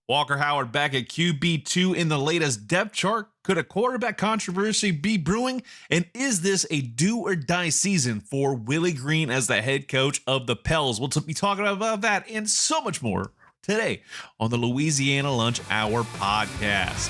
Walker Howard back at QB2 in the latest depth chart. Could a quarterback controversy be brewing? And is this a do or die season for Willie Green as the head coach of the Pels? We'll be talking about that and so much more today on the Louisiana Lunch Hour podcast.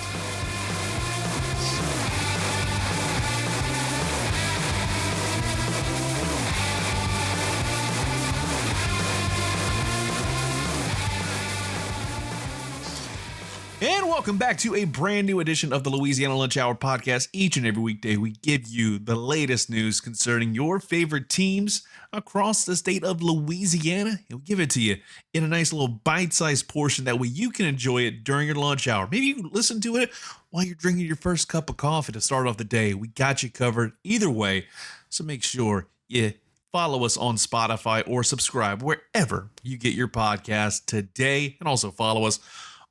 And welcome back to a brand new edition of the Louisiana Lunch Hour podcast. Each and every weekday, we give you the latest news concerning your favorite teams across the state of Louisiana. And we give it to you in a nice little bite-sized portion. That way you can enjoy it during your lunch hour. Maybe you can listen to it while you're drinking your first cup of coffee to start off the day. We got you covered either way. So make sure you follow us on Spotify or subscribe wherever you get your podcast today. And also follow us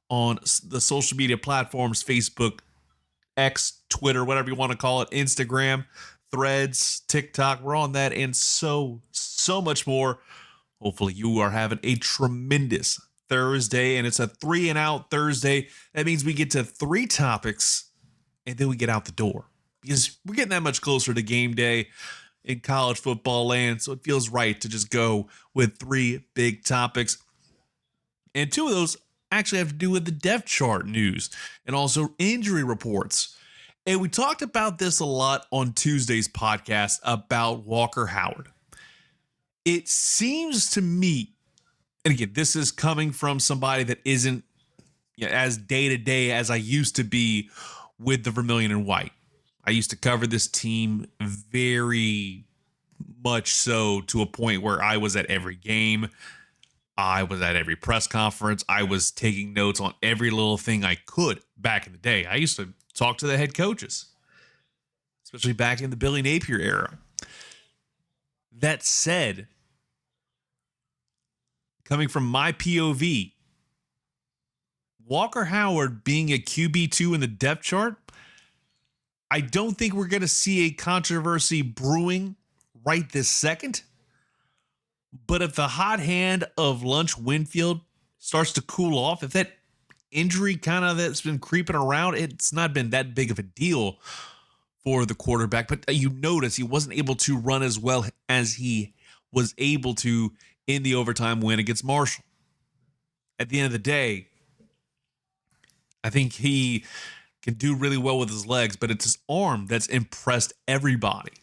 on the social media platforms, Facebook, X, Twitter, whatever you want to call it, Instagram, Threads, TikTok. We're on that and so much more. Hopefully you are having a tremendous Thursday, and it's a 3 and out Thursday. That means we get to 3 topics and then we get out the door because we're getting that much closer to game day in college football land. So it feels right to just go with 3 big topics. And 2 of those actually have to do with the depth chart news and also injury reports. And we talked about this a lot on Tuesday's podcast about Walker Howard. It seems to me, and again, this is coming from somebody that isn't as day-to-day as I used to be with the Vermilion and White. I used to cover this team very much so to a point where I was at every game. I was at every press conference. I was taking notes on every little thing I could back in the day. I used to talk to the head coaches, especially back in the Billy Napier era. That said, coming from my POV, Walker Howard being a QB2 in the depth chart, I don't think we're going to see a controversy brewing right this second. But if the hot hand of Lunch Winfield starts to cool off, if that injury kind of that's been creeping around, it's not been that big of a deal for the quarterback. But you notice he wasn't able to run as well as he was able to in the overtime win against Marshall. At the end of the day, I think he can do really well with his legs, but it's his arm that's impressed everybody.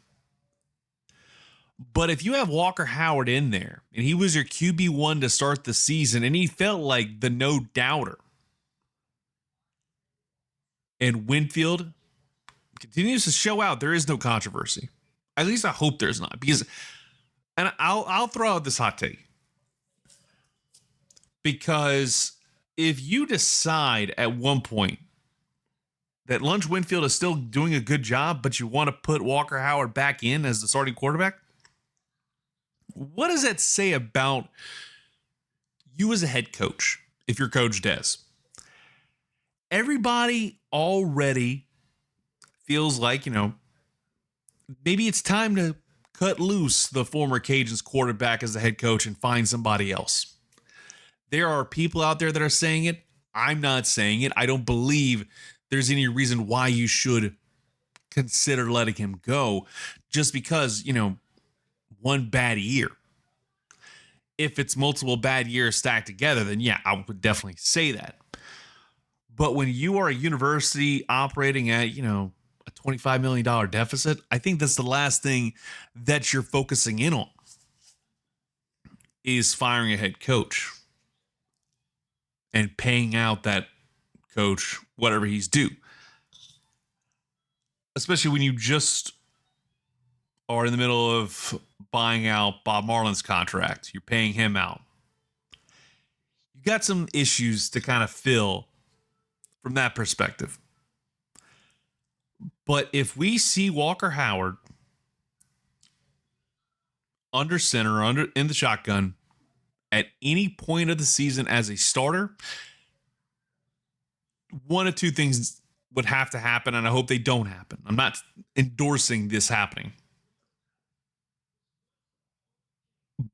But if you have Walker Howard in there and he was your QB1 to start the season and he felt like the no doubter, and Winfield continues to show out, there is no controversy. At least I hope there's not, because, and I'll throw out this hot take, because if you decide at one point that Lunch Winfield is still doing a good job, but you want to put Walker Howard back in as the starting quarterback, what does that say about you as a head coach if you're Coach Des? Everybody already feels like, maybe it's time to cut loose the former Cajuns quarterback as the head coach and find somebody else. There are people out there that are saying it. I'm not saying it. I don't believe there's any reason why you should consider letting him go just because, one bad year. If it's multiple bad years stacked together, then yeah, I would definitely say that. But when you are a university operating at, a $25 million deficit, I think that's the last thing that you're focusing in on is firing a head coach and paying out that coach whatever he's due. Especially when you just are in the middle of buying out Bob Marlin's contract. You're paying him out. You got some issues to kind of fill from that perspective. But if we see Walker Howard under center, in the shotgun at any point of the season as a starter, one of 2 things would have to happen, and I hope they don't happen. I'm not endorsing this happening.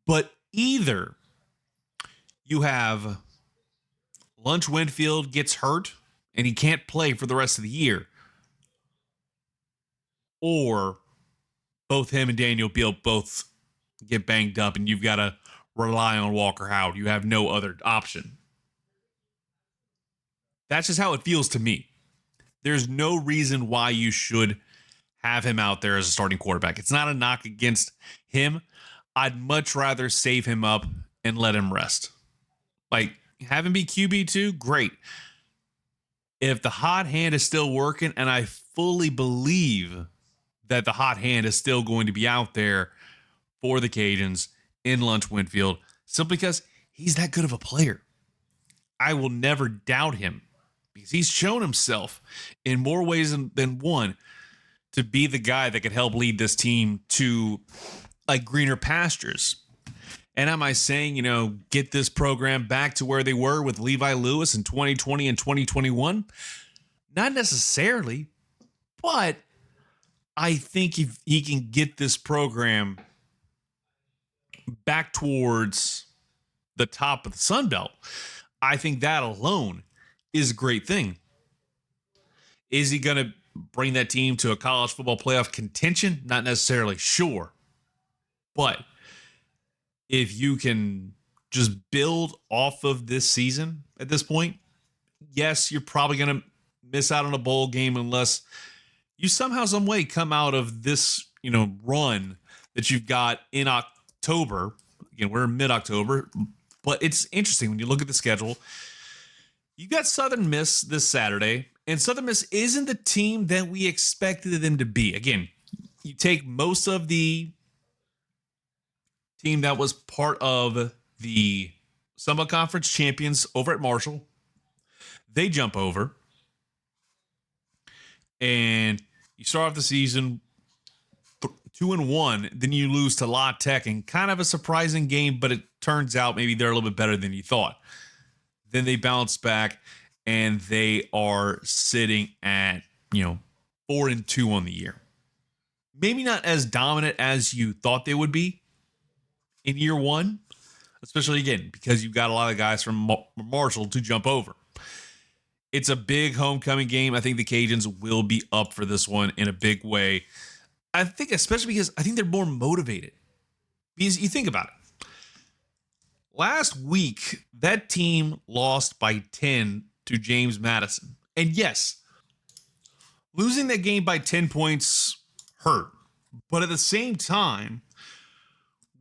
But either you have Lunch Winfield gets hurt and he can't play for the rest of the year, or both him and Daniel Beal both get banged up and you've got to rely on Walker Howard. You have no other option. That's just how it feels to me. There's no reason why you should have him out there as a starting quarterback. It's not a knock against him. I'd much rather save him up and let him rest. Like, have him be QB2, great. If the hot hand is still working, and I fully believe that the hot hand is still going to be out there for the Cajuns in Lunch Winfield, simply because he's that good of a player. I will never doubt him because he's shown himself in more ways than one to be the guy that could help lead this team to like greener pastures. And am I saying, get this program back to where they were with Levi Lewis in 2020 and 2021? Not necessarily, but I think if he can get this program back towards the top of the Sun Belt, I think that alone is a great thing. Is he going to bring that team to a college football playoff contention? Not necessarily sure. But if you can just build off of this season at this point, yes, you're probably going to miss out on a bowl game unless you somehow, some way come out of this, run that you've got in October. Again, we're in mid-October, but it's interesting when you look at the schedule. You got Southern Miss this Saturday, and Southern Miss isn't the team that we expected them to be. Again, you take most of the team that was part of the Sun Conference champions over at Marshall. They jump over. And you start off the season 2-1. Then you lose to La Tech in kind of a surprising game, but it turns out maybe they're a little bit better than you thought. Then they bounce back, and they are sitting at, 4-2 on the year. Maybe not as dominant as you thought they would be in year one, especially again, because you've got a lot of guys from Marshall to jump over. It's a big homecoming game. I think the Cajuns will be up for this one in a big way. I think especially because I think they're more motivated. Because you think about it. Last week, that team lost by 10 to James Madison. And yes, losing that game by 10 points hurt. But at the same time,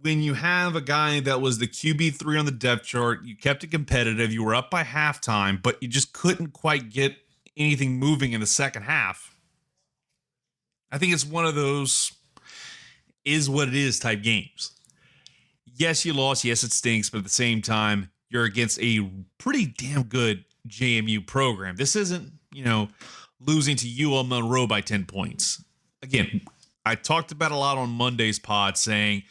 when you have a guy that was the QB3 on the depth chart, you kept it competitive, you were up by halftime, but you just couldn't quite get anything moving in the second half. I think it's one of those is what it is type games. Yes, you lost. Yes, it stinks. But at the same time, you're against a pretty damn good JMU program. This isn't, losing to UL Monroe by 10 points. Again, I talked about a lot on Monday's pod saying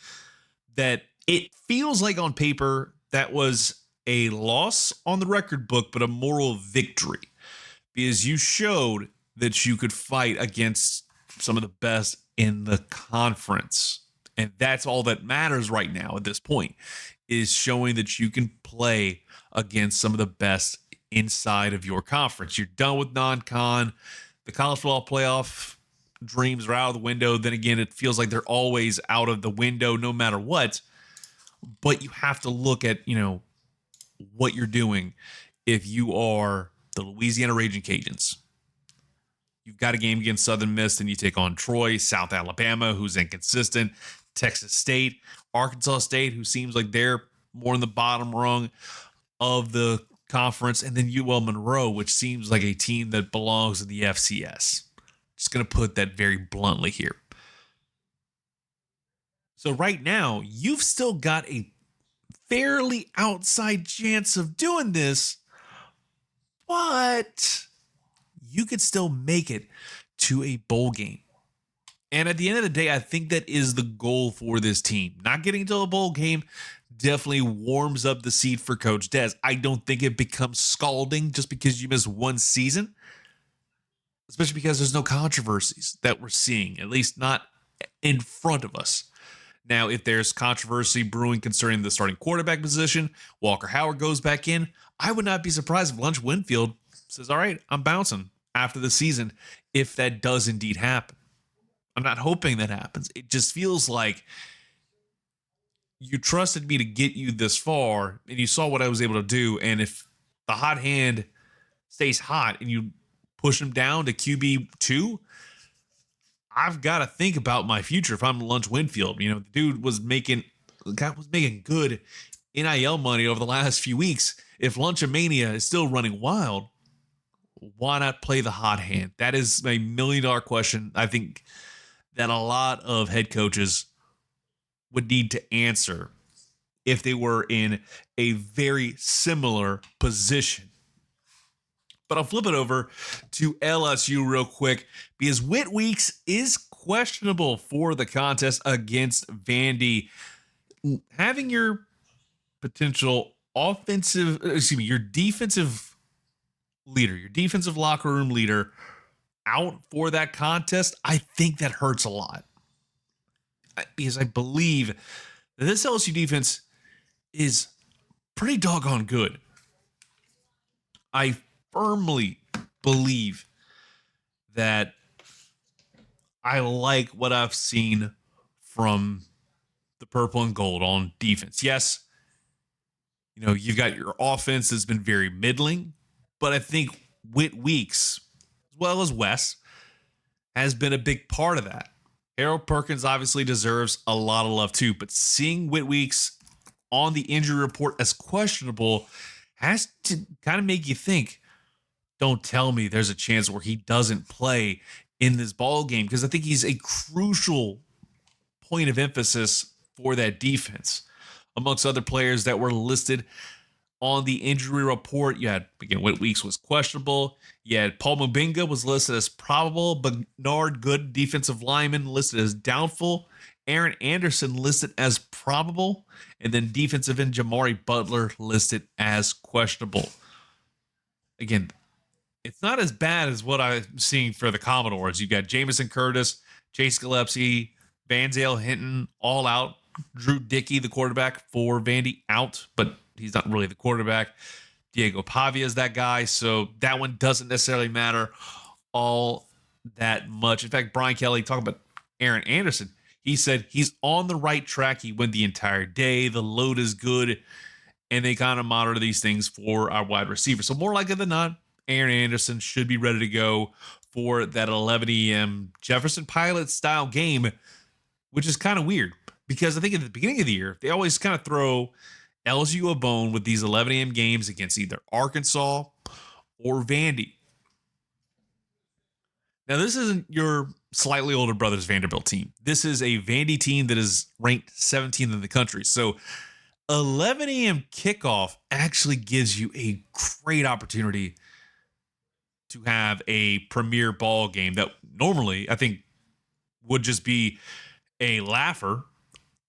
that it feels like on paper that was a loss on the record book, but a moral victory because you showed that you could fight against some of the best in the conference. And that's all that matters right now at this point is showing that you can play against some of the best inside of your conference. You're done with non-con. The college football playoff dreams are out of the window. Then again, it feels like they're always out of the window no matter what. But you have to look at, what you're doing if you are the Louisiana Raging Cajuns. You've got a game against Southern Miss, and you take on Troy, South Alabama, who's inconsistent, Texas State, Arkansas State, who seems like they're more in the bottom rung of the conference, and then UL Monroe, which seems like a team that belongs in the FCS. Just going to put that very bluntly here. So right now, you've still got a fairly outside chance of doing this, but you could still make it to a bowl game. And at the end of the day, I think that is the goal for this team. Not getting to a bowl game definitely warms up the seat for Coach Des. I don't think it becomes scalding just because you miss one season, especially because there's no controversies that we're seeing, at least not in front of us. Now, if there's controversy brewing concerning the starting quarterback position, Walker Howard goes back in, I would not be surprised if Lunch Winfield says, all right, I'm bouncing after the season if that does indeed happen. I'm not hoping that happens. It just feels like you trusted me to get you this far and you saw what I was able to do. And if the hot hand stays hot and you push him down to QB2, I've got to think about my future if I'm Lunch Winfield. You know, the dude was making good NIL money over the last few weeks. If Lunchamania is still running wild, why not play the hot hand? That is a $1 million question. I think that a lot of head coaches would need to answer if they were in a very similar position. But I'll flip it over to LSU real quick because Whit Weeks is questionable for the contest against Vandy. Having your your defensive leader, your defensive locker room leader out for that contest, I think that hurts a lot. Because I believe that this LSU defense is pretty doggone good. I firmly believe that I like what I've seen from the purple and gold on defense. Yes, you know, you've got your offense that's been very middling, but I think Whit Weeks, as well as Wes, has been a big part of that. Harold Perkins obviously deserves a lot of love too, but seeing Whit Weeks on the injury report as questionable has to kind of make you think, don't tell me there's a chance where he doesn't play in this ball game, because I think he's a crucial point of emphasis for that defense. Amongst other players that were listed on the injury report, you had, again, Whit Weeks was questionable. You had Paul Mubinga was listed as probable. Bernard Good, defensive lineman, listed as doubtful. Aaron Anderson listed as probable. And then defensive end Jamari Butler listed as questionable. Again, it's not as bad as what I'm seeing for the Commodores. You've got Jamison Curtis, Chase Gillespie, Van Zale Hinton, all out. Drew Dickey, the quarterback for Vandy, out, but he's not really the quarterback. Diego Pavia is that guy, so that one doesn't necessarily matter all that much. In fact, Brian Kelly talking about Aaron Anderson, he said he's on the right track. He went the entire day. The load is good, and they kind of monitor these things for our wide receiver. So more likely than not, Aaron Anderson should be ready to go for that 11 a.m. Jefferson Pilot style game, which is kind of weird because I think at the beginning of the year, they always kind of throw LSU a bone with these 11 a.m. games against either Arkansas or Vandy. Now, this isn't your slightly older brother's Vanderbilt team. This is a Vandy team that is ranked 17th in the country. So 11 a.m. kickoff actually gives you a great opportunity to have a premier ball game that normally I think would just be a laugher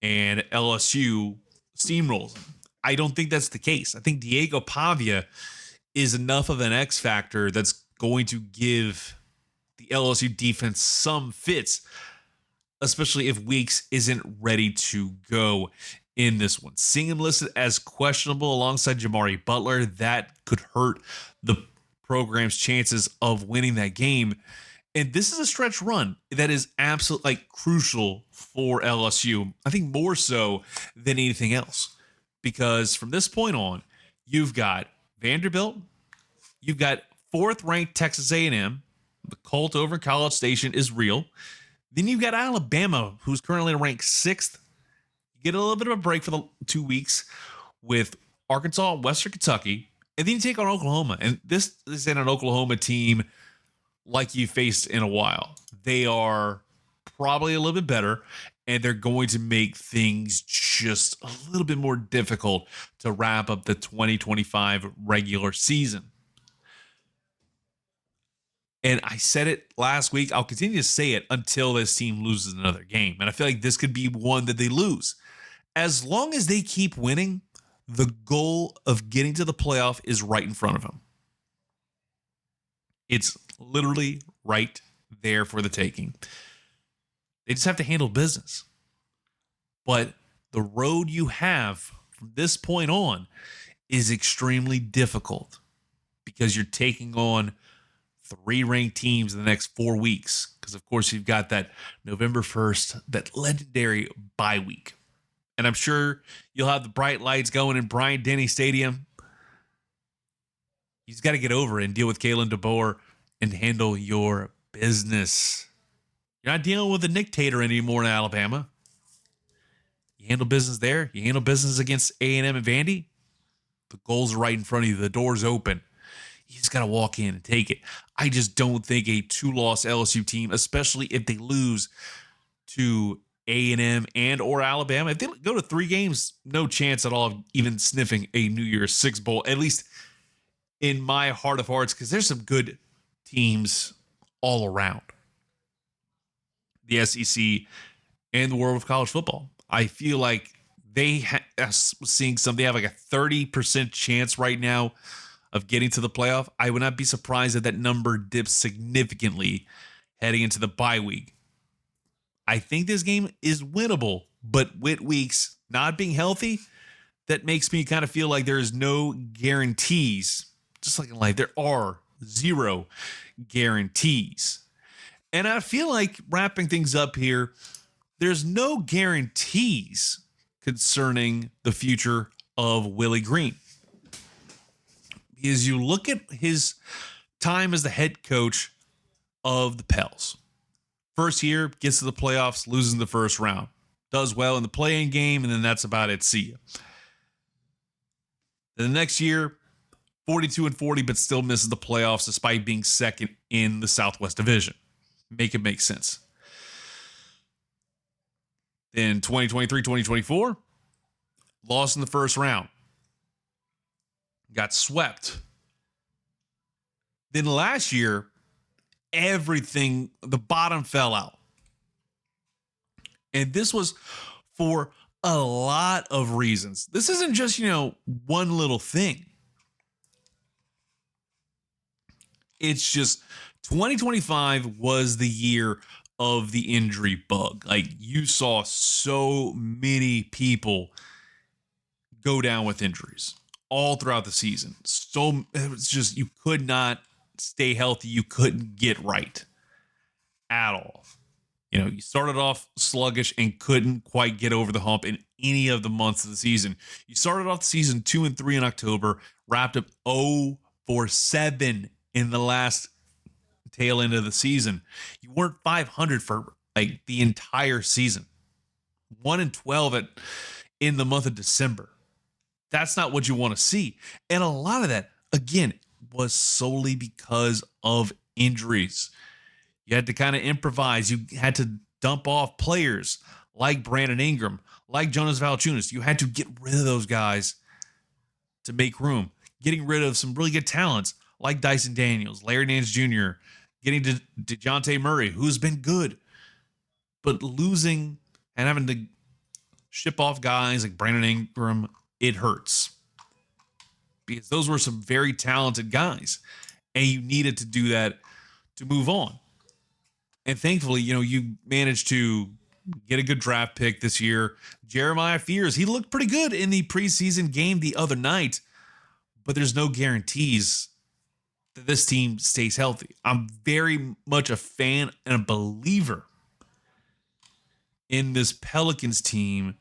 and LSU steamrolls. I don't think that's the case. I think Diego Pavia is enough of an X factor that's going to give the LSU defense some fits, especially if Weeks isn't ready to go in this one. Seeing him listed as questionable alongside Jamari Butler, that could hurt the program's chances of winning that game. And this is a stretch run that is absolutely crucial for LSU. I think more so than anything else, because from this point on, you've got Vanderbilt, you've got fourth-ranked Texas A&M. The cult over in College Station is real. Then you've got Alabama, who's currently ranked 6th. You get a little bit of a break for the 2 weeks with Arkansas and Western Kentucky. And then you take on Oklahoma. And this isn't an Oklahoma team like you faced in a while. They are probably a little bit better, and they're going to make things just a little bit more difficult to wrap up the 2025 regular season. And I said it last week. I'll continue to say it until this team loses another game. And I feel like this could be one that they lose. As long as they keep winning, the goal of getting to the playoff is right in front of them. It's literally right there for the taking. They just have to handle business. But the road you have from this point on is extremely difficult because you're taking on three ranked teams in the next 4 weeks. Because, of course, you've got that November 1st, that legendary bye week. And I'm sure you'll have the bright lights going in Bryant-Denny Stadium. You just got to get over it and deal with Kalen DeBoer and handle your business. You're not dealing with a Nick Tater anymore in Alabama. You handle business there. You handle business against A&M and Vandy. The goals are right in front of you. The door's open. You just got to walk in and take it. I just don't think a two-loss LSU team, especially if they lose to A&M and or Alabama, if they go to 3 games, no chance at all of even sniffing a New Year's Six Bowl, at least in my heart of hearts, because there's some good teams all around the SEC and the world of college football. I feel like they seeing some. They have like a 30% chance right now of getting to the playoff. I would not be surprised if that number dips significantly heading into the bye week. I think this game is winnable, but with Weeks not being healthy, that makes me kind of feel like there is no guarantees. Just like in life, there are 0 guarantees. And I feel like wrapping things up here, there's no guarantees concerning the future of Willie Green. Because you look at his time as the head coach of the Pels. First year, gets to the playoffs, loses the first round. Does well in the play-in game, and then that's about it. See ya. Then the next year, 42-40, but still misses the playoffs despite being second in the Southwest Division. Make it make sense. Then 2023-2024, lost in the first round. Got swept. Then last year, everything, the bottom fell out. And this was for a lot of reasons. This isn't just, one little thing. It's just 2025 was the year of the injury bug. Like, you saw so many people go down with injuries all throughout the season. So it was just, you could not stay healthy. You couldn't get right at all. You started off sluggish and couldn't quite get over the hump in any of the months of the season. You started off the season 2-3 in October, wrapped up 0-7 in the last tail end of the season. You weren't 500 for like the entire season. 1-12 in the month of December. That's not what you want to see. And a lot of that, again, was solely because of injuries. You had to kind of improvise. You had to dump off players like Brandon Ingram, like Jonas Valanciunas. You had to get rid of those guys to make room. Getting rid of some really good talents like Dyson Daniels, Larry Nance Jr., getting to DeJounte Murray, who's been good. But losing and having to ship off guys like Brandon Ingram, it hurts. Because those were some very talented guys. And you needed to do that to move on. And thankfully, you managed to get a good draft pick this year. Jeremiah Fears, he looked pretty good in the preseason game the other night. But there's no guarantees that this team stays healthy. I'm very much a fan and a believer in this Pelicans team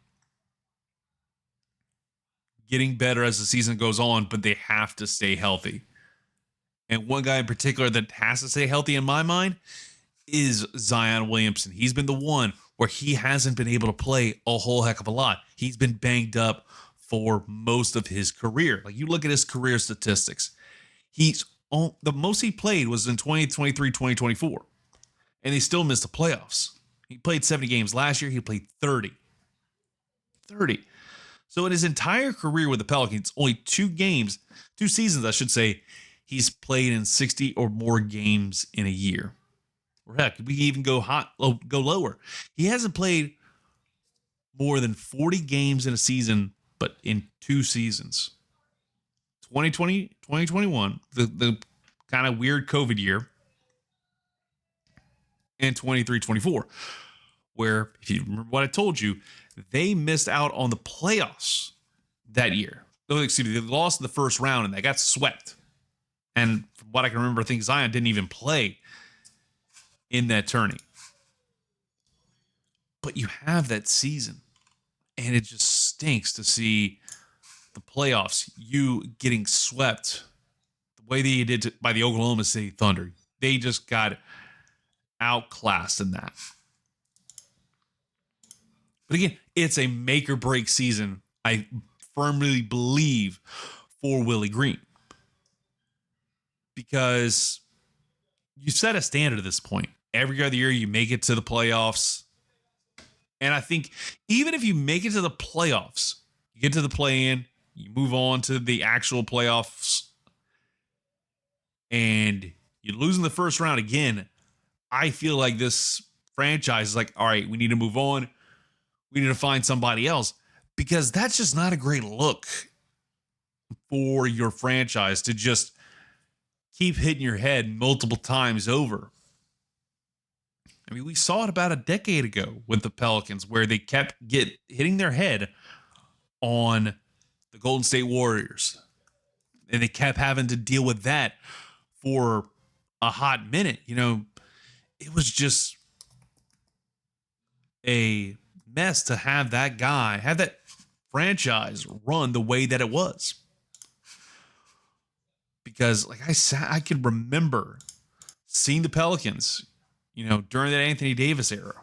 getting better as the season goes on, but they have to stay healthy. And one guy in particular that has to stay healthy in my mind is Zion Williamson. He's been the one where he hasn't been able to play a whole heck of a lot. He's been banged up for most of his career. Like, you look at his career statistics. The most he played was in 2023, 2024. And he still missed the playoffs. He played 70 games last year. He played 30. So in his entire career with the Pelicans, only 2 seasons, I should say, he's played in 60 or more games in a year. Or heck, we can even go lower. He hasn't played more than 40 games in a season, but in 2 seasons. 2020, 2021, the kind of weird COVID year, and 23, 24, where, if you remember what I told you, they missed out on the playoffs that year. Oh, excuse me, they lost in the first round and they got swept. And from what I can remember, I think Zion didn't even play in that tourney. But you have that season, and it just stinks to see the playoffs, you getting swept the way that you did by the Oklahoma City Thunder. They just got outclassed in that. But again, it's a make or break season, I firmly believe, for Willie Green. Because you set a standard at this point. Every other year you make it to the playoffs. And I think even if you make it to the playoffs, you get to the play-in, you move on to the actual playoffs, and you lose in the first round again, I feel like this franchise is like, all right, we need to move on. We need to find somebody else, because that's just not a great look for your franchise to just keep hitting your head multiple times over. I mean, we saw it about a decade ago with the Pelicans, where they kept hitting their head on the Golden State Warriors, and they kept having to deal with that for a hot minute. You know, it was just a mess to have that franchise run the way that it was. Because, like I could remember seeing the Pelicans, you know, during that Anthony Davis era.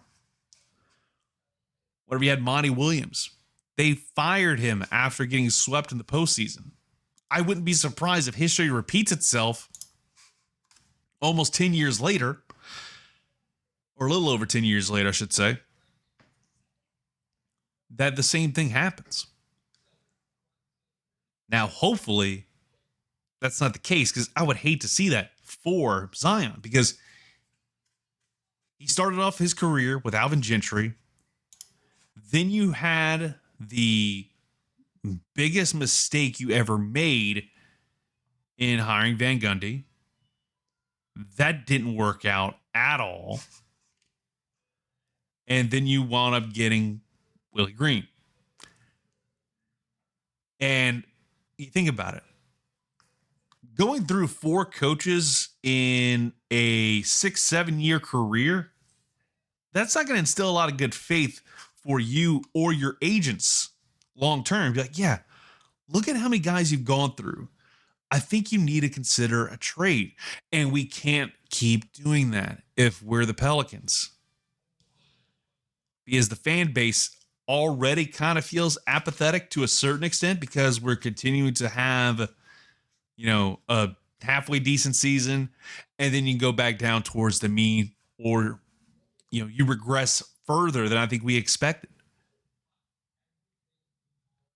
Whenever you had Monty Williams, they fired him after getting swept in the postseason. I wouldn't be surprised if history repeats itself almost 10 years later, or a little over 10 years later, I should say, that the same thing happens. Now, hopefully, that's not the case, because I would hate to see that for Zion, because he started off his career with Alvin Gentry. Then you had the biggest mistake you ever made in hiring Van Gundy. That didn't work out at all. And then you wound up getting Willie Green. And you think about it. Going through 4 coaches in a 6-7 year career, that's not going to instill a lot of good faith for you or your agents long term. Be like, yeah, look at how many guys you've gone through. I think you need to consider a trade. And we can't keep doing that if we're the Pelicans, because the fan base already kind of feels apathetic to a certain extent, because we're continuing to have, you know, a halfway decent season, and then you go back down towards the mean, or, you know, you regress further than I think we expected.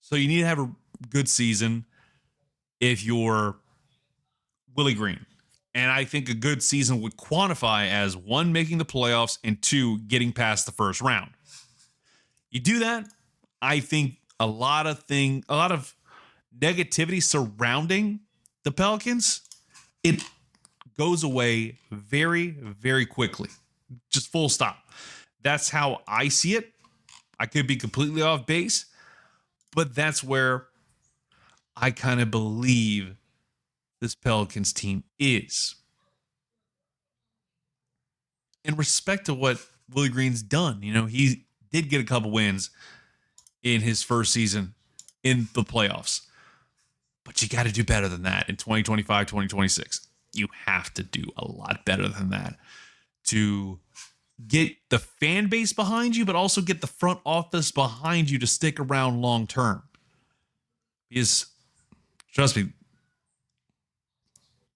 So you need to have a good season if you're Willie Green. And I think a good season would quantify as 1, making the playoffs, and 2, getting past the first round. You do that, I think a lot of negativity surrounding the Pelicans, it goes away very, very quickly. Just full stop. That's how I see it. I could be completely off base, but that's where I kind of believe this Pelicans team is. In respect to what Willie Green's done, you know, he did get a couple wins in his first season in the playoffs. But you got to do better than that in 2025, 2026. You have to do a lot better than that to get the fan base behind you, but also get the front office behind you to stick around long term. Because, trust me,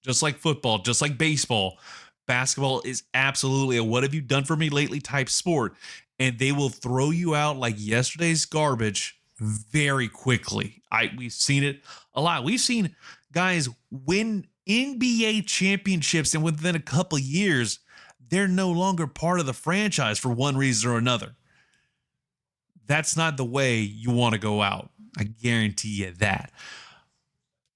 just like football, just like baseball, basketball is absolutely a what have you done for me lately type sport. And they will throw you out like yesterday's garbage very quickly. We've seen it a lot. We've seen guys win NBA championships, and within a couple of years, they're no longer part of the franchise for one reason or another. That's not the way you want to go out. I guarantee you that.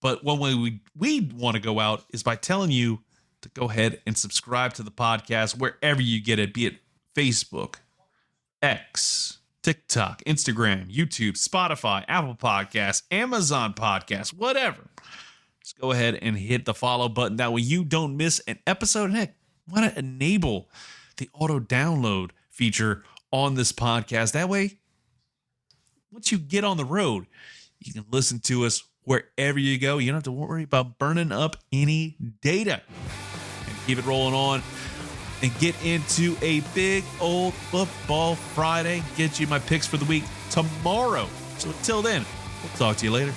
But one way we want to go out is by telling you to go ahead and subscribe to the podcast wherever you get it, be it Facebook, X, TikTok, Instagram, YouTube, Spotify, Apple Podcasts, Amazon Podcasts, whatever. Just go ahead and hit the follow button. That way you don't miss an episode. And heck, why not enable the auto download feature on this podcast? That way, once you get on the road, you can listen to us wherever you go. You don't have to worry about burning up any data. And keep it rolling on and get into a big old football Friday. Get you my picks for the week tomorrow. So until then, we'll talk to you later.